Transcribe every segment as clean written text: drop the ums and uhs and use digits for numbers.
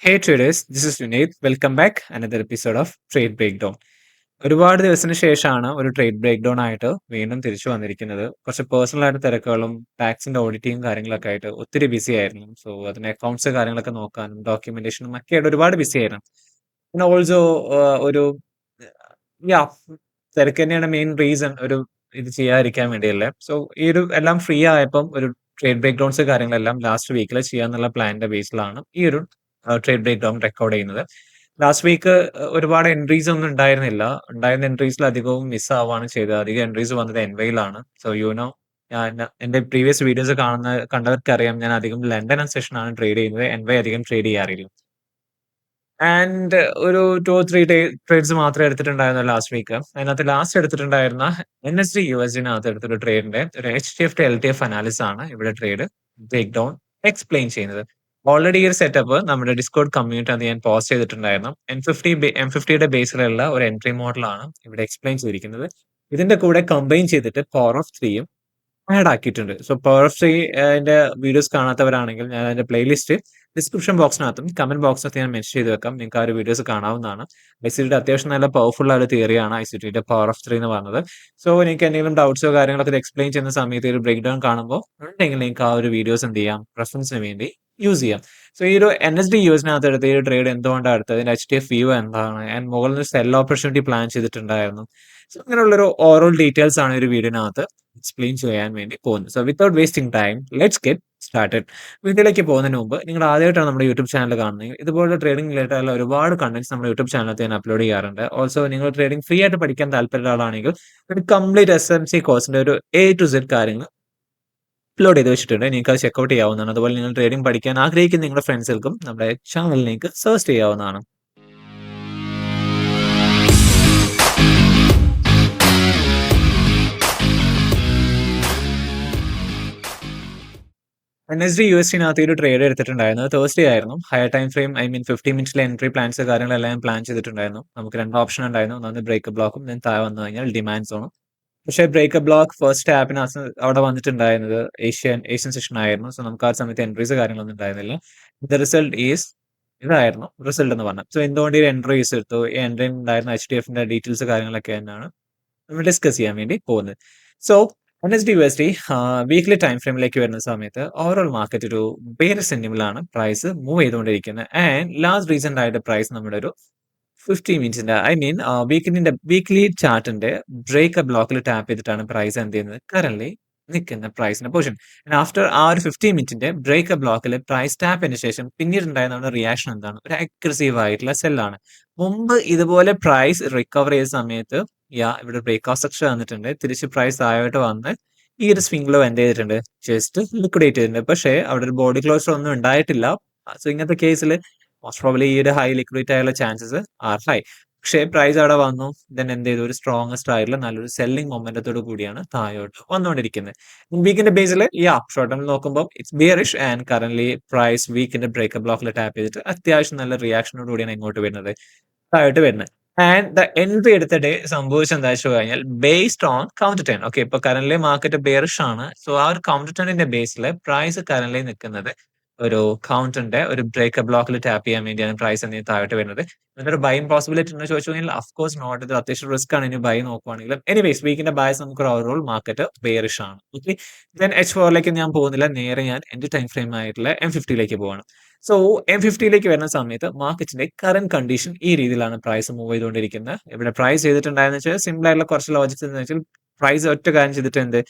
Hey traders, this is Vineet. Welcome back. Another episode of Trade Breakdown. ഒരുപാട് ദിവസത്തിന് ശേഷമാണ് ഒരു ട്രേഡ് ബ്രേക്ക് ഡൗൺ ആയിട്ട് വീണ്ടും തിരിച്ചു വന്നിരിക്കുന്നത്. കുറച്ച് പേഴ്സണൽ ആയിട്ട് തിരക്കുകളും ടാക്സിന്റെ ഓഡിറ്റിംഗും കാര്യങ്ങളൊക്കെ ആയിട്ട് ഒത്തിരി ബിസി ആയിരുന്നു. സോ അതിന്റെ അക്കൗണ്ട്സ് കാര്യങ്ങളൊക്കെ നോക്കാനും ഡോക്യുമെന്റേഷനും ഒക്കെ ആയിട്ട് ഒരുപാട് ബിസി ആയിരുന്നു. പിന്നെ ഓൾസോ ഒരു യാ തിരക്ക് തന്നെയാണ് മെയിൻ റീസൺ ഒരു ഇത് ചെയ്യാതിരിക്കാൻ വേണ്ടിയല്ലേ. സോ ഈ ഒരു എല്ലാം ഫ്രീ ആയപ്പം ഒരു ട്രേഡ് ബ്രേക്ക് ഡൗൺസ് കാര്യങ്ങളെല്ലാം ലാസ്റ്റ് വീക്കിൽ ചെയ്യാന്നുള്ള പ്ലാനിന്റെ ബേസിലാണ് ഈ ഒരു ട്രേഡ് ബ്രേക്ക് ഡൗൺ റെക്കോർഡ് ചെയ്യുന്നത്. ലാസ്റ്റ് വീക്ക് ഒരുപാട് എൻട്രീസ് ഒന്നും ഉണ്ടായിരുന്നില്ല. ഉണ്ടായിരുന്ന എൻട്രീസിൽ അധികവും മിസ് ആവുകയാണ് ചെയ്തത്. അധികം എൻട്രീസ് വന്നത് എൻവൈയിലാണ്. സോ ഞാൻ എന്റെ പ്രീവിയസ് വീഡിയോസ് കണ്ടവർക്കറിയാം ഞാൻ അധികം ലണ്ടൻ സെഷനാണ് ട്രേഡ് ചെയ്യുന്നത്. എൻവൈ അധികം ട്രേഡ് ചെയ്യാറില്ല. ആൻഡ് ഒരു 2 3 ട്രേഡ്സ് മാത്രമേ എടുത്തിട്ടുണ്ടായിരുന്നുള്ളൂ ലാസ്റ്റ് വീക്ക്. അതിനകത്ത് ലാസ്റ്റ് എടുത്തിട്ടുണ്ടായിരുന്ന NSD USDനകത്ത് എടുത്തൊരു ട്രേഡിന്റെ ഒരു HTF ടു LTF അനാലിസിസ് ആണ് ഇവിടെ ട്രേഡ് ബ്രേക്ക് ഡൗൺ എക്സ്പ്ലെയിൻ ചെയ്യുന്നത്. ഓൾറെഡി ഈ ഒരു സെറ്റപ്പ് നമ്മുടെ ഡിസ്കോഡ് കമ്മ്യൂണിറ്റി അത് ഞാൻ പോസ്റ്റ് ചെയ്തിട്ടുണ്ടായിരുന്നു. M50യുടെ ബേസിലുള്ള ഒരു എൻട്രി മോഡലാണ് ഇവിടെ എക്സ്പ്ലെയിൻ ചെയ്തിരിക്കുന്നത്. ഇതിന്റെ കൂടെ കമ്പൈൻ ചെയ്തിട്ട് പവർ ഓഫ് 3യും ആഡ് ആക്കിയിട്ടുണ്ട്. സോ പവർ ഓഫ് 3 ന്റെ വീഡിയോസ് കാണാത്തവരാണെങ്കിൽ ഞാൻ അതിന്റെ പ്ലേലിസ്റ്റ് ഡിസ്ക്രിപ്ഷൻ ബോക്സിനകത്തും കമന്റ് ബോക്സിനകത്ത് ഞാൻ മെൻഷൻ ചെയ്ത് വെക്കാം. നിങ്ങൾക്ക് ആ ഒരു വീഡിയോസ് കാണാവുന്നതാണ്. ഐസിറ്റിയുടെ അത്യാവശ്യം നല്ല പവർഫുൾ ആയ ഒരു തിയറിയാണ് ഐസിറ്റിയുടെ പവർ ഓഫ് 3 എന്ന് പറഞ്ഞത്. സോ നിങ്ങൾക്ക് എന്തെങ്കിലും ഡൗട്ട്സോ കാര്യങ്ങളൊക്കെ എക്സ്പ്ലെയിൻ ചെയ്യുന്ന സമയത്ത് ഒരു ബ്രേക്ക് ഡൗൺ കാണുമ്പോൾ ഉണ്ടെങ്കിൽ നിങ്ങൾക്ക് ആ ഒരു വീഡിയോസ് എന്ത് ചെയ്യാം, റെഫറൻസിന് വേണ്ടി യൂസ് ചെയ്യാം. സോ ഈ ഒരു NSD യുഎസിനകത്ത് എടുത്ത ഈ ഒരു ട്രേഡ് എന്തുകൊണ്ടാണ് എടുത്തത്, അതിന്റെ HTF വ്യൂ എന്താണ്, ആൻഡ് മുകളിൽ നിന്ന് സെൽ ഓപ്പർച്യൂണിറ്റി പ്ലാൻ ചെയ്തിട്ടുണ്ടായിരുന്നു. സോ അങ്ങനെയുള്ളൊരു ഓവറോൾ ഡീറ്റെയിൽസ് ആണ് ഈ ഒരു വീഡിയോനകത്ത് എക്സ്പ്ലെയിൻ ചെയ്യാൻ വേണ്ടി പോകുന്നത്. So without wasting time let's get started. വീഡിയോയിലേക്ക് പോകുന്നതിന് മുമ്പ് നിങ്ങൾ ആദ്യമായിട്ടാണ് നമ്മുടെ യൂട്യൂബ് ചാനൽ കാണുന്നത്, ഇതുപോലുള്ള ട്രേഡിംഗ് റിലേറ്റഡ് ആയിട്ടുള്ള ഒരുപാട് കണ്ടന്റ്സ് നമ്മുടെ യൂട്യൂബ് ചാനലിൽ ഞാൻ അപ്ലോഡ് ചെയ്യാറുണ്ട്. ഓൾസോ നിങ്ങൾ ട്രേഡിംഗ് ഫ്രീ ആയിട്ട് പഠിക്കാൻ താല്പര്യമുള്ള ആളാണെങ്കിൽ ഒരു കംപ്ലീറ്റ് SMC കോഴ്സിന്റെ ഒരു A to Z കാര്യങ്ങൾ അപ്ലോഡ് ചെയ്ത് വെച്ചിട്ടുണ്ട്. നിങ്ങൾക്ക് അത് ചെക്കൗട്ട് ചെയ്യാവുന്നതാണ്. അതുപോലെ നിങ്ങൾ ട്രേഡിംഗ് പഠിക്കാൻ ആഗ്രഹിക്കുന്ന നിങ്ങളുടെ ഫ്രണ്ട്സുകൾക്കും നമ്മുടെ ചാനലിലേക്ക് സെർച്ച് ചെയ്യാവുന്നതാണ്. NSD USDനകത്ത് ഒരു ട്രേഡ് എടുത്തിട്ടുണ്ടായിരുന്നു. തേഴ്സ്ഡേ ആയിരുന്നു. ഹയർ ടൈം ഫ്രെയിം 50 മിനിറ്റ്സിലെ എൻട്രി പ്ലാൻസ് കാര്യങ്ങളെല്ലാം പ്ലാൻ ചെയ്തിട്ടുണ്ടായിരുന്നു. നമുക്ക് 2 ഓപ്ഷൻ ഉണ്ടായിരുന്നു. ഒന്ന് ബ്രേക്ക് ബ്ലോക്കും ദെൻ താഴെ വന്നു കഴിഞ്ഞാൽ ഡിമാൻഡ് സോണും. പക്ഷേ ബ്രേക്ക് ബ്ലോക്ക് ഫസ്റ്റ് ആപ്പിനകത്ത് അവിടെ വന്നിട്ടുണ്ടായിരുന്നത് ഏഷ്യൻ സെഷൻ ആയിരുന്നു. സോ നമുക്ക് ആ സമയത്ത് എൻട്രീസ് കാര്യങ്ങളൊന്നും ഉണ്ടായിരുന്നില്ല. ദ റിസൾട്ട് ഈസ് ഇതായിരുന്നു റിസൾട്ട് എന്ന് പറഞ്ഞത്. സോ എന്തുകൊണ്ട് ഈ എൻട്രീസ് എടുത്തു, ഈ എൻട്രി ഉണ്ടായിരുന്ന HDFന്റെ ഡീറ്റെയിൽസ് കാര്യങ്ങളൊക്കെ തന്നെയാണ് നമ്മൾ ഡിസ്കസ് ചെയ്യാൻ വേണ്ടി പോകുന്നത്. So NSD USD weekly time ഫ്രെയിമിലേക്ക് വരുന്ന സമയത്ത് ഓവറോൾ മാർക്കറ്റ് ഒരു ബെയർ സെന്റിമെന്റിലാണ് പ്രൈസ് മൂവ് ചെയ്തുകൊണ്ടിരിക്കുന്നത്. ആൻഡ് ലാസ്റ്റ് റീസെന്റ് ആയിട്ട് പ്രൈസ് നമ്മുടെ ഒരു 50 മിനിറ്റ്സിന്റെ വീക്ക്ലി ചാർട്ടിന്റെ ബ്രേക്ക് ബ്ലോക്കിൽ ടാപ്പ് ചെയ്തിട്ടാണ് പ്രൈസ് എന്ത് ചെയ്യുന്നത് കറന്റ് നിൽക്കുന്ന പ്രൈസിന്റെ പൊസിഷൻ. ആഫ്റ്റർ ആ ഒരു 50 മിനിറ്റിന്റെ ബ്രേക്ക് ബ്ലോക്കിൽ പ്രൈസ് ടാപ്പിന് ശേഷം പിന്നീട് ഉണ്ടായിരുന്ന റിയാക്ഷൻ എന്താണ്, ഒരു അഗ്രസീവ് ആയിട്ടുള്ള സെല്ലാണ്. മുമ്പ് ഇതുപോലെ പ്രൈസ് റിക്കവർ ചെയ്ത സമയത്ത് ഇവിടെ ബ്രേക്ക് സ്ട്രക്ചർ വന്നിട്ടുണ്ട്. തിരിച്ച് പ്രൈസ് താഴോട്ട് വന്ന് ഈ ഒരു സ്വിംഗ് ലോ എന്ത് ചെയ്തിട്ടുണ്ട്, ജസ്റ്റ് ലിക്വിഡേറ്റ് ചെയ്തിട്ടുണ്ട്. പക്ഷേ അവിടെ ഒരു ബോഡി ക്ലോസർ ഒന്നും ഉണ്ടായിട്ടില്ല. സോ ഇങ്ങനത്തെ കേസിൽ മോസ്റ്റ് പ്രോബബ്ലി ഈ ഒരു ഹൈ ലിക്വിഡേറ്റ് ആയുള്ള ചാൻസസ് ആർ ഹൈ. പക്ഷേ പ്രൈസ് അവിടെ വന്നു, ദെൻ എന്ത് ചെയ്തു, ഒരു സ്ട്രോങ്ങസ്റ്റ് ആയിട്ടുള്ള നല്ലൊരു സെല്ലിംഗ് മൊമെന്റത്തോട് കൂടിയാണ് താഴോട്ട് വന്നുകൊണ്ടിരിക്കുന്നത്. വീക്കിന്റെ ബേസിൽ ഷോർട്ട് ടേമിൽ നോക്കുമ്പോൾ it's bearish and current price വീക്കിന്റെ ബ്രേക്ക് ബ്ലോക്കിൽ ടാപ്പ് ചെയ്തിട്ട് അത്യാവശ്യം നല്ല റിയാക്ഷനോട് കൂടിയാണ് ഇങ്ങോട്ട് വരുന്നത്, താഴോട്ട് വരുന്നത്. ആൻഡ് ദ എൻട്രി എടുത്ത ഡേ സംഭവിച്ചത് എന്താ വെച്ച് കഴിഞ്ഞാൽ based on counter ten. Okay, ഇപ്പൊ കറന്റ് മാർക്കറ്റ് ബെയറിഷ് ആണ്. സോ ആ ഒരു കൗണ്ടർ ടെന്നിന്റെ ബേസിൽ പ്രൈസ് കറന്റ് നിൽക്കുന്നത് ഒരു കൗണ്ടറിന്റെ ഒരു ബ്രേക്ക് ബ്ലോക്കിൽ ടാപ്പ് ചെയ്യാൻ വേണ്ടിയാണ് പ്രൈസ് എന്നീ താഴോട്ട് വരുന്നത്. ഇതിനൊരു ബൈങ് പോസിബിലിറ്റി ഉണ്ടോ ചോദിച്ചു കഴിഞ്ഞാൽ അഫ്കോഴ്സ് നോട്ട്. ഇത് അത്യാവശ്യം റിസ്ക് ആണ് ഇനി ബൈ നോക്കുവാണെങ്കിൽ. എനിവേസ് വീക്കിന്റെ ബൈസ് നമുക്ക് ഓവറോൾ മാർക്കറ്റ് ബെയറിഷ് ആണ്. ഓക്കെ, ദെൻ H4ലേക്ക് ഞാൻ പോകുന്നില്ല, നേരെ ഞാൻ എന്റെ ടൈം ഫ്രെയിം ആയിട്ടുള്ള M50ലേക്ക് പോവാണ്. സോ M50ലേക്ക് വരുന്ന സമയത്ത് മാർക്കറ്റിന്റെ കറന്റ് കണ്ടീഷൻ ഈ രീതിയിലാണ് പ്രൈസ് മൂവ് ചെയ്തുകൊണ്ടിരിക്കുന്നത്. ഇവിടെ പ്രൈസ് ചെയ്തിട്ടുണ്ടായെന്ന് വെച്ചാൽ സിമ്പിൾ ആയിട്ടുള്ള കുറച്ച് ലോജിക്സ് എന്ന് വെച്ചാൽ പ്രൈസ് ഒറ്റ കാര്യം ചെയ്തിട്ട് എന്ത്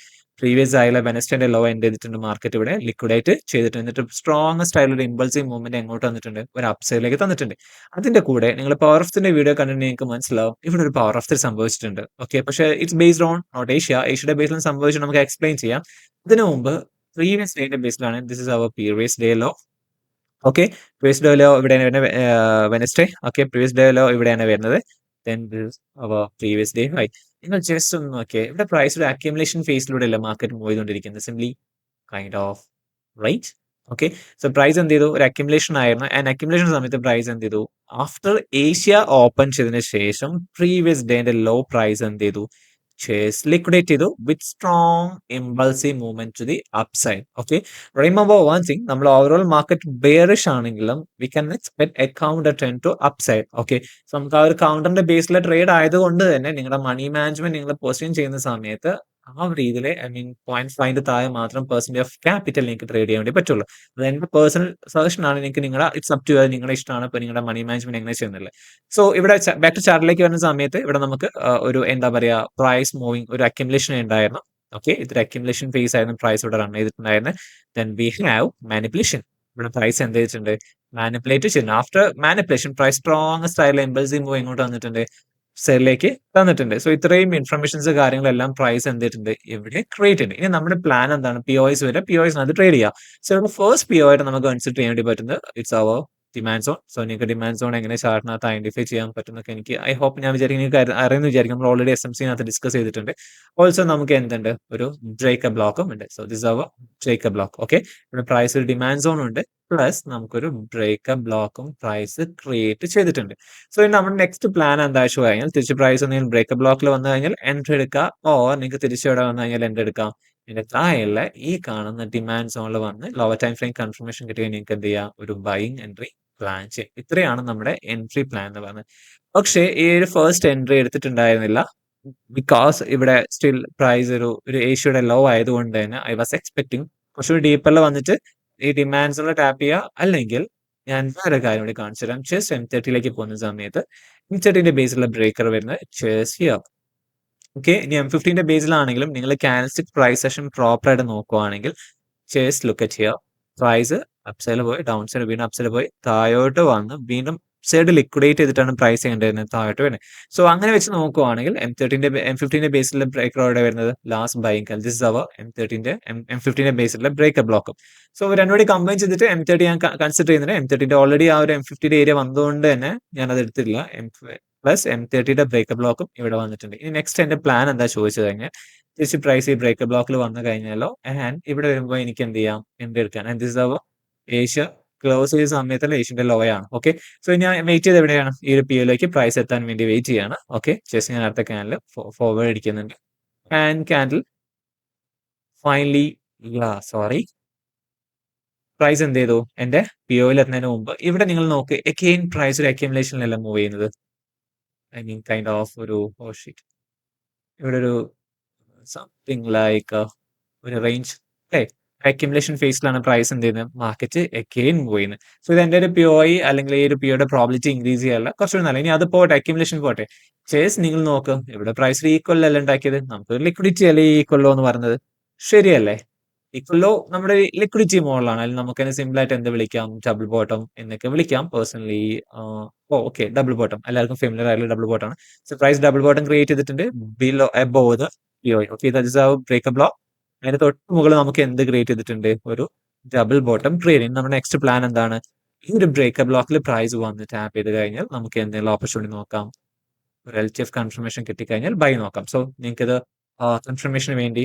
പ്രീവിയസ് ആയുള്ള വെനസ്ഡേന്റെ ലോ എൻഡ് ചെയ്തിട്ടുണ്ട്, മാർക്കറ്റ് ഇവിടെ ലിക്വിഡേറ്റ് ചെയ്തിട്ട് എന്നിട്ട് സ്ട്രോങ്ങസ്റ്റ് ആയിട്ടുള്ള ഇമ്പൾസീവ് മൂവ്മെന്റ് എങ്ങോട്ട് വന്നിട്ടുണ്ട്, ഒരു അപ്സൈഡിലേക്ക് തന്നിട്ടുണ്ട്. അതിന്റെ കൂടെ നിങ്ങൾ പവർ ഓഫ് ത്തിന്റെ വീഡിയോ കണ്ടിട്ട് നിങ്ങൾക്ക് മനസ്സിലാവും ഇവിടെ ഒരു പവർ ഓഫ് ത്രീ സംഭവിച്ചിട്ടുണ്ട്. ഓക്കെ, പക്ഷേ ഇറ്റ്സ് ബേസ്ഡ് ഓൺ നോട്ട് ഏഷ്യയുടെ ബേസിൽ സംഭവിച്ചിട്ട് നമുക്ക് എക്സ്പ്ലെയിൻ ചെയ്യാം. ഇതിനു മുമ്പ് പ്രീവിയസ് ഡേയുടെ ബേസിലാണ്. This is our previous day low. Okay, previous day low ഇവിടെയാണ് വരുന്നത്, Wednesday. Okay, previous day low ഇവിടെയാണ് വരുന്നത്. Then our previous day high. നിങ്ങൾ ജസ്റ്റ് ഒന്ന് നോക്കിയേ, ഇവിടെ പ്രൈസ് ഒരു അക്യുമുലേഷൻ ഫേസിലൂടെ അല്ല മാർക്കറ്റ് മൂവ് ചെയ്തുകൊണ്ടിരിക്കുന്നത്, simply kind of right. Okay, so price എന്ത് ചെയ്തു, ഒരു അക്യുമുലേഷൻ ആയിരുന്നു. ആൻഡ് അക്യുമുലേഷൻ സമയത്ത് പ്രൈസ് എന്ത് ചെയ്തു, ആഫ്റ്റർ ഏഷ്യ ഓപ്പൺ ചെയ്തതിന് ശേഷം പ്രീവിയസ് ഡേന്റെ ലോ പ്രൈസ് എന്ത് ചെയ്തു, liquidate ചെയ്തു with strong impulsive movement to the upside. Okay, remember one thing, നമ്മൾ overall market bearish ആണെങ്കിലും we can expect a counter trend to upside. Okay, so നമുക്ക് ആ ഒരു കൗണ്ടറിന്റെ ബേസിൽ ട്രേഡ് ആയതുകൊണ്ട് തന്നെ നിങ്ങളുടെ മണി മാനേജ്മെന്റ് നിങ്ങൾ പൊസിഷൻ ചെയ്യുന്ന സമയത്ത് ആ ഒരു രീതിയിൽ ഐ മീൻ 0.5 താഴെ മാത്രം പെർസെന്റ് ഓഫ് ക്യാപിറ്റൽ നിങ്ങൾക്ക് ട്രേഡ് ചെയ്യാൻ വേണ്ടി പറ്റുള്ളൂ. അത് എന്റെ പേഴ്സണൽ സജഷൻ ആണ്. നിങ്ങൾക്ക് നിങ്ങളുടെ ഇറ്റ്സ് അപ് ടു നിങ്ങളുടെ ഇഷ്ടമാണ് ഇപ്പൊ നിങ്ങളുടെ മണി മാനേജ്മെന്റ് എങ്ങനെ ചെയ്യുന്നില്ല. സോ ഇവിടെ ബാക്ക് ടു ചാർട്ടിലേക്ക് വരുന്ന സമയത്ത് ഇവിടെ നമുക്ക് ഒരു എന്താ പറയാ പ്രൈസ് മൂവിങ് ഒരു അക്യുമുലേഷൻ ഉണ്ടായിരുന്നു. ഓക്കെ, ഇതൊരു അക്യുമുലേഷൻ ഫേസ് ആയിരുന്നു പ്രൈസ് ഇവിടെ റൺ ചെയ്തിട്ടുണ്ടായിരുന്നത്. Then we have manipulation. ഇവിടെ പ്രൈസ് എന്ത് ചെയ്തിട്ടുണ്ട്? മാനിപ്പുലേറ്റ് ചെയ്യുന്നു. After manipulation price strong style impulsive move ഇങ്ങോട്ട് വന്നിട്ടുണ്ട്, സെല്ലിലേക്ക് തന്നിട്ടുണ്ട്. സോ ഇത്രയും ഇൻഫർമേഷൻസ് കാര്യങ്ങളെല്ലാം പ്രൈസ് എന്ത് ചെയ്തിട്ടുണ്ട്? ഇവിടെ ക്രിയേറ്റ് ഉണ്ട്. ഇനി നമ്മുടെ പ്ലാൻ എന്താണ്? POIs വരെ POIs ട്രേഡ് ചെയ്യാം. സോ ഇവിടെ ഫസ്റ്റ് PO ആയിട്ട് നമുക്ക് കൺസിഡർ ചെയ്യാൻ വേണ്ടി പറ്റുന്നത് it's our demand zone. So നിങ്ങൾക്ക് ഡിമാൻഡ് സോൺ എങ്ങനെ ചാർട്ടിനകത്ത് ഐഡന്റിഫൈ ചെയ്യാൻ പറ്റുന്നൊക്കെ എനിക്ക് ഐ ഹോപ്പ് ഞാൻ വിചാരിക്കും നിങ്ങൾക്ക് അറിയുന്നു വിചാരിക്കും. നമ്മൾ ഓൾറെഡി SMC ഡിസ്കസ് ചെയ്തിട്ടുണ്ട്. ഓൾസോ നമുക്ക് എന്തുണ്ട്? ഒരു ബ്രേക്ക് ബ്ലോക്കും ഉണ്ട്. So this our break block. Okay, ഇവിടെ പ്രൈസ് ഒരു ഡിമാൻഡ് സോൺ ഉണ്ട്, പ്ലസ് നമുക്കൊരു ബ്രേക്ക് ബ്ലോക്കും പ്രൈസ് ക്രിയേറ്റ് ചെയ്തിട്ടുണ്ട്. സോ ഇനി നമ്മുടെ നെക്സ്റ്റ് പ്ലാൻ എന്താ വെച്ച് കഴിഞ്ഞാൽ തിരിച്ച് പ്രൈസ് എന്തെങ്കിലും ബ്രേക്ക് ബ്ലോക്കിൽ വന്നു കഴിഞ്ഞാൽ എൻട്രി എടുക്കാം, ഓർ നിങ്ങൾക്ക് തിരിച്ച് ഇവിടെ വന്നു കഴിഞ്ഞാൽ എൻട്രി എടുക്കാം. ഇതിന്റെ താഴെയുള്ള ഈ കാണുന്ന ഡിമാൻഡ് സോണിൽ വന്ന് ലോവർ ടൈം ഫ്രെയിം കൺഫർമേഷൻ കിട്ടിയാൽ നിങ്ങൾക്ക് എന്ത് ചെയ്യാം? ഒരു ബൈയിങ് എൻട്രി പ്ലാൻ ചെയ്യും. ഇത്രയാണ് നമ്മുടെ എൻട്രി പ്ലാൻ എന്ന് പറയുന്നത്. പക്ഷേ ഈ ഒരു ഫസ്റ്റ് എൻട്രി എടുത്തിട്ടുണ്ടായിരുന്നില്ല, ബിക്കോസ് ഇവിടെ സ്റ്റിൽ പ്രൈസ് ഒരു ഏഷ്യയുടെ ലോ ആയതുകൊണ്ട് തന്നെ ഐ വാസ് എക്സ്പെക്ടിങ് കുറച്ചുകൂടി ഡീപ്പറിൽ വന്നിട്ട് ഈ ഡിമാൻഡ്സ് ടാപ്പ് ചെയ്യുക, അല്ലെങ്കിൽ ഞാൻ വേറെ കാര്യം കൂടി കാണിച്ചു തരാം. ചെസ് M30 പോകുന്ന സമയത്ത് M30 ബേസിലുള്ള ബ്രേക്കർ വരുന്നത് ചെസ് ഹിയർ. ഓക്കെ, ഇനി M15 ബേസിലാണെങ്കിലും നിങ്ങൾ ക്യാൻഡിൽസ്റ്റിക് പ്രൈസ് സെഷൻ പ്രോപ്പർ ആയിട്ട് നോക്കുവാണെങ്കിൽ just look at here. Price അപ്സൈഡിൽ പോയി, ഡൗൺ സൈഡ് വീണ്ടും അപ്സൈഡിൽ പോയി, താഴോട്ട് വന്ന് വീണ്ടും സൈഡ് ലിക്വിഡേറ്റ് ചെയ്തിട്ടാണ് പ്രൈസ് ചെയ്യേണ്ടത് താഴോട്ട് വരുന്നത്. സോ അങ്ങനെ വെച്ച് നോക്കുവാണെങ്കിൽ M15 ബേസിലെ ബ്രേക്കർ അവിടെ വരുന്നത് last buying call. This is our M15 ബേസിലെ ബ്രേക്കർ ബ്ലോക്കും. സോ രണ്ടുകൂടി കമ്പൈൻ ചെയ്തിട്ട് M30 ഞാൻ കൺസിഡർ ചെയ്യുന്നുണ്ട്. M30 ഓൾറെഡി ആ ഒരു M50 ഏരിയ വന്നതുകൊണ്ട് തന്നെ ഞാൻ അത് എടുത്തില്ല. പ്ലസ് M30 ബ്രേക്കർ ബ്ലോക്കും ഇവിടെ വന്നിട്ടുണ്ട്. ഇനി നെക്സ്റ്റ് എന്റെ പ്ലാൻ എന്താ ചോദിച്ചു കഴിഞ്ഞാൽ തിരിച്ച് പ്രൈസ് ഈ ബ്രേക്കർ ബ്ലോക്കിൽ വന്നു കഴിഞ്ഞാലോ ആൻഡ് ഇവിടെ വരുമ്പോൾ എനിക്ക് എന്ത് ചെയ്യാം? എൻട്രി എടുക്കാൻ. And this is our Asia close ചെയ്ത സമയത്തുള്ള ഏഷ്യന്റെ ലോ ആണ്. ഓക്കെ, സോ ഞാൻ വെയിറ്റ് ചെയ്ത് എവിടെയാണ്? ഈ ഒരു PO പ്രൈസ് എത്താൻ വേണ്ടി വെയിറ്റ് ചെയ്യാണ്. ഓക്കെ, ജസ്റ്റ് ഞാൻ അടുത്ത ക്യാൻഡിൽ ഫോർവേഡ് അടിക്കുന്നുണ്ട്. And candle finally sorry price എന്ത് ചെയ്തു? എന്റെ PO എത്തുന്നതിന് മുമ്പ് ഇവിടെ നിങ്ങൾ നോക്ക്, എഗെയിൻ പ്രൈസ് ഒരു അക്യുമുലേഷനിലല്ല മൂവ് ചെയ്യുന്നത്. ഐ മീൻ കൈൻഡ് ഓഫ് ഒരു ഷീറ്റ് ഇവിടെ ഒരു സംതിങ് ലൈക്ക് ഒരു റേഞ്ച് അല്ലേ, അക്യുമുലേഷൻ ഫേസിലാണ് പ്രൈസ് എന്ത് ചെയ്യുന്നത്? മാർക്കറ്റ് എഗെയിൻ മൂവ് ചെയ്യുന്നത്. സോ ഇത് എന്റെ ഒരു POI അല്ലെങ്കിൽ ഈ ഒരു POയുടെ പ്രോബിലിറ്റി ഇൻക്രീസ് ചെയ്യാനുള്ള കുറച്ചുകൂടി നല്ല. ഇനി അത് പോട്ടെ, അക്യുമുലേഷൻ പോട്ടെ. ചേസ് നിങ്ങൾ നോക്ക്, ഇവിടെ പ്രൈസ് ഈക്വൽ അല്ല ഉണ്ടാക്കിയത്, നമുക്ക് ലിക്വിഡിറ്റി അല്ലേ ഈക്വല്ലോ എന്ന് പറഞ്ഞത്, ശരിയല്ലേ? ഈക്വല്ലോ നമ്മുടെ ലിക്വിഡിറ്റി മോഡലാണ്. അതിൽ നമുക്ക് സിമ്പിൾ ആയിട്ട് എന്ത് വിളിക്കാം? ഡബിൾ ബോട്ടം എന്നൊക്കെ വിളിക്കാം. പേഴ്സണലി ഓക്കെ, ഡബിൾ ബോട്ടം എല്ലാവർക്കും ഫെമിലിയർ ആയിട്ടുള്ള ഡബിൾ ബോട്ടം ആണ്. So price double bottom create ചെയ്തിട്ടുണ്ട് below above the POI. Okay, that is our breakup block. അതിന്റെ തൊട്ട് മുകളിൽ നമുക്ക് എന്ത് ക്രിയേറ്റ് ചെയ്തിട്ടുണ്ട്? ഒരു ഡബിൾ ബോട്ടം ക്രിയേറ്റ് ചെയ്യും. നമ്മുടെ നെക്സ്റ്റ് പ്ലാൻ എന്താണ്? ഈ ഒരു ബ്രേക്കപ്പ് ബ്ലോക്കിൽ പ്രൈസ് വന്ന് ടാപ്പ് ചെയ്ത് കഴിഞ്ഞാൽ നമുക്ക് എന്തെങ്കിലും ഓപ്പർച്യൂണിറ്റി നോക്കാം. ഒരു LTF കൺഫർമേഷൻ കിട്ടിക്കഴിഞ്ഞാൽ ബൈ നോക്കാം. സോ നിങ്ങൾക്ക് ഇത് കൺഫർമേഷന് വേണ്ടി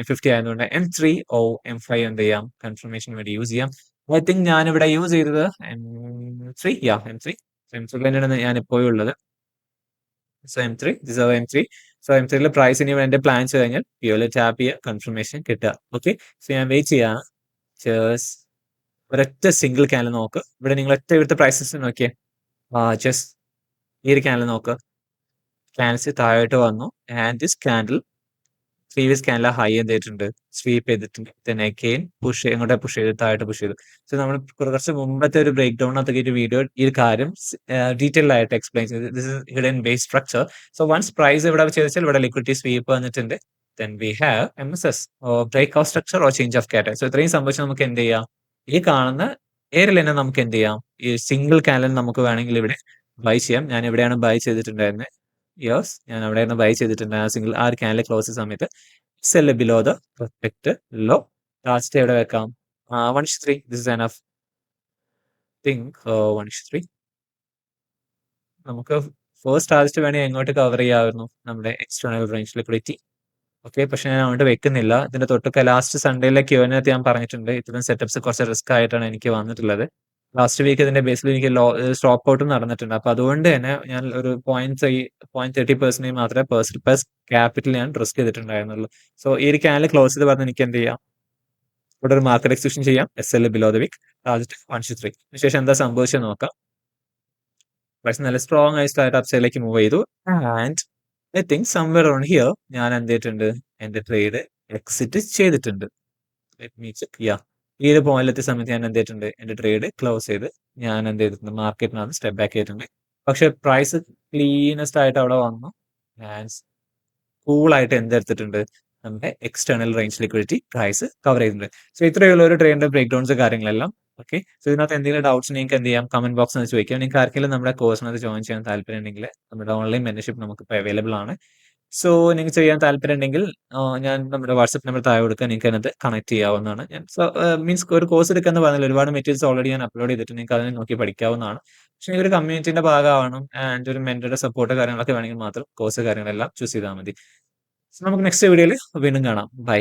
M50 ആയതുകൊണ്ട് M3 M5 എന്ത് ചെയ്യാം? കൺഫർമേഷന് വേണ്ടി യൂസ് ചെയ്യാം. ഐ തിങ്ക് ഞാനിവിടെ യൂസ് ചെയ്തത് M3 M3 തന്നെയാണ് ഞാൻ ഇപ്പോഴും ഉള്ളത്. So M3 this are M3. So M3 price ഇനി എന്റെ പ്ലാൻ ചെയ്ത് കഴിഞ്ഞാൽ POയിൽ ടാപ്പ് ചെയ്യുക, കൺഫർമേഷൻ കിട്ടുക. ഓക്കെ, സോ ഞാൻ വെയിറ്റ് ചെയ്യാണ്. ചേഴ്സ് ഒരൊറ്റ സിംഗിൾ ക്യാൻഡിൽ നോക്ക്. ഇവിടെ നിങ്ങൾ ഒറ്റ ഇവിടുത്തെ പ്രൈസസ് നോക്കിയേ. ജസ്റ്റ് ഈ ഒരു ക്യാൻഡിൽ നോക്ക്, ക്യാൻഡിൽസ് താഴോട്ട് വന്നു. And this candle previous candle high എന്ത് ചെയ്തിട്ടുണ്ട്? സ്വീപ്പ് ചെയ്തിട്ടുണ്ട്. ദെൻ അഗെയിൻ എങ്ങോട്ട് പുഷ് ചെയ്ത് താഴോട്ട് പുഷ് ചെയ്തു. സോ നമ്മൾ കുറച്ച് മുമ്പത്തെ ഒരു ബ്രേക്ക് ഡൗണിനകത്തൊക്കെ ഒരു വീഡിയോ ഈ കാര്യം ഡീറ്റെയിൽ ആയിട്ട് എക്സ്പ്ലെയിൻ ചെയ്തു. This is hidden base structure. So once price ഇവിടെ ചെയ്താൽ ഇവിടെ ലിക്വിഡിറ്റി സ്വീപ്പ് വന്നിട്ടുണ്ട്. Then we have MSS break out structure or change of category. So ഇത്രയും സംഭവിച്ച് നമുക്ക് എന്ത് ചെയ്യാം? ഈ കാണുന്ന ഏരിയയിൽ തന്നെ നമുക്ക് എന്ത് ചെയ്യാം? ഈ സിംഗിൾ ക്യാൻഡിൽ നമുക്ക് വേണമെങ്കിൽ ഇവിടെ ബൈ ചെയ്യാം. ഞാൻ എവിടെയാണ് ബൈ ചെയ്തിട്ടുണ്ടായിരുന്നത്? യെസ്, ഞാൻ അവിടെയാണ് ബൈ ചെയ്തിട്ടുണ്ട്. ആ സിംഗിൾ ആ ഒരു ക്യാൻഡിൽ ക്ലോസ് സമയത്ത് sell below the prospect low. Last എവിടെ വെക്കാം? 1/3. This is enough. തിങ്ക് 1/3. നമുക്ക് ഫസ്റ്റ് ടാർജറ്റ് വേണമെങ്കിൽ എങ്ങോട്ട് കവർ ചെയ്യാമായിരുന്നു? നമ്മുടെ എക്സ്റ്റേണൽ റേഞ്ച് ലിക്വിഡിറ്റി. ഓക്കെ, പക്ഷെ ഞാൻ അങ്ങോട്ട് വെക്കുന്നില്ല. ഇതിന്റെ തൊട്ടൊക്കെ ലാസ്റ്റ് സൺഡേയിലെ Q&A ഞാൻ പറഞ്ഞിട്ടുണ്ട്, ഇത്തരം സെറ്റപ്സ് കുറച്ച് റിസ്ക് ആയിട്ടാണ് എനിക്ക് വന്നിട്ടുള്ളത്. ലാസ്റ്റ് വീക്ക് ഇതിന്റെ ബേസിൽ എനിക്ക് സ്റ്റോപ്പ് ഔട്ടും നടന്നിട്ടുണ്ട്. അപ്പൊ അതുകൊണ്ട് തന്നെ ഞാൻ ഒരു 0.30% മാത്രമേ പെർ ക്യാപിറ്റൽ ഞാൻ റിസ്ക് ചെയ്തിട്ടുണ്ടായിരുന്നുള്ളൂ. സോ ഈ ഒരു ക്യാനൽ ക്ലോസ് ചെയ്ത് പറഞ്ഞ് എനിക്ക് എന്ത് ചെയ്യാം, ഇവിടെ ഒരു മാർക്കറ്റ് എക്സിക്യൂഷൻ ചെയ്യാം. SL below the weak target 163. അതിനുശേഷം എന്താ സംഭവിച്ചത് നോക്കാം. പ്രൈസ് നല്ല സ്ട്രോങ് ആയി സ്റ്റാർട്ട് അപ്പ് സൈഡിലേക്ക് മൂവ് ചെയ്തു. And I think somewhere on here ഞാൻ എന്ത് ചെയ്തിട്ടുണ്ട്, എന്റെ ട്രേഡ് എക്സിറ്റ് ചെയ്തിട്ടുണ്ട്. Let me check. യാ, ഈ ഒരു പോയിന്റിലെത്തിയ സമയത്ത് ഞാൻ എന്ത് ചെയ്തിട്ടുണ്ട്, എന്റെ ട്രേഡ് ക്ലോസ് ചെയ്ത് ഞാൻ എന്ത് ചെയ്തിട്ടുണ്ട്, മാർക്കറ്റിനകത്ത് സ്റ്റെപ്പ് ബാക്ക് ചെയ്തിട്ടുണ്ട്. പക്ഷെ പ്രൈസ് ക്ലീനസ്റ്റ് ആയിട്ട് അവിടെ വന്നു. ആൻഡ് കൂളായിട്ട് എന്തെടുത്തിട്ടുണ്ട്, നമ്മുടെ external range liquidity price cover ചെയ്തിട്ടുണ്ട്. സോ ഇത്രയുള്ള ഒരു ട്രെയിനിന്റെ ബ്രേക്ക് ഡൗൺസ് കാര്യങ്ങളെല്ലാം. ഓക്കെ, സോ ഇതിനകത്ത് എന്തെങ്കിലും ഡൗട്ട്സ് നിങ്ങൾക്ക് എന്ത് ചെയ്യാം, കമന്റ് ബോക്സിൽ ചോദിക്കാം. നിങ്ങൾക്ക് ആർക്കെങ്കിലും നമ്മുടെ കോഴ്സിനകത്ത് ജോയിൻ ചെയ്യാൻ താല്പര്യം ഉണ്ടെങ്കിൽ നമ്മുടെ ഓൺലൈൻ മെമ്പർഷിപ്പ് നമുക്ക് ഇപ്പോൾ അവൈലബിൾ ആണ്. സോ നിങ്ങൾക്ക് ചെയ്യാൻ താല്പര്യം ഉണ്ടെങ്കിൽ ഞാൻ നമ്മുടെ വാട്സ്ആപ്പ് നമ്പർ താഴെ കൊടുക്കാൻ നിങ്ങൾക്ക് അതിനകത്ത് കണക്ട് ചെയ്യാവുന്നതാണ്. ഞാൻ മീൻസ് ഒരു കോഴ്സ് എടുക്കാന്ന് പറഞ്ഞാൽ ഒരുപാട് മെറ്റീരിയൽസ് ഓൾറെഡി ഞാൻ അപ്ലോഡ് ചെയ്തിട്ട് നിങ്ങൾക്ക് അതിനെ നോക്കി പഠിക്കാവുന്നതാണ്. പക്ഷേ നിങ്ങൾക്ക് ഒരു കമ്മ്യൂണിറ്റിന്റെ ഭാഗമാവണം ആൻഡ് ഒരു മെന്ററുടെ സപ്പോർട്ട് കാര്യങ്ങളൊക്കെ വേണമെങ്കിൽ മാത്രം കോഴ്സ് കാര്യങ്ങളെല്ലാം ചൂസ് ചെയ്താൽ മതി. നമുക്ക് നെക്സ്റ്റ് വീഡിയോയിൽ വീണ്ടും കാണാം. ബൈ.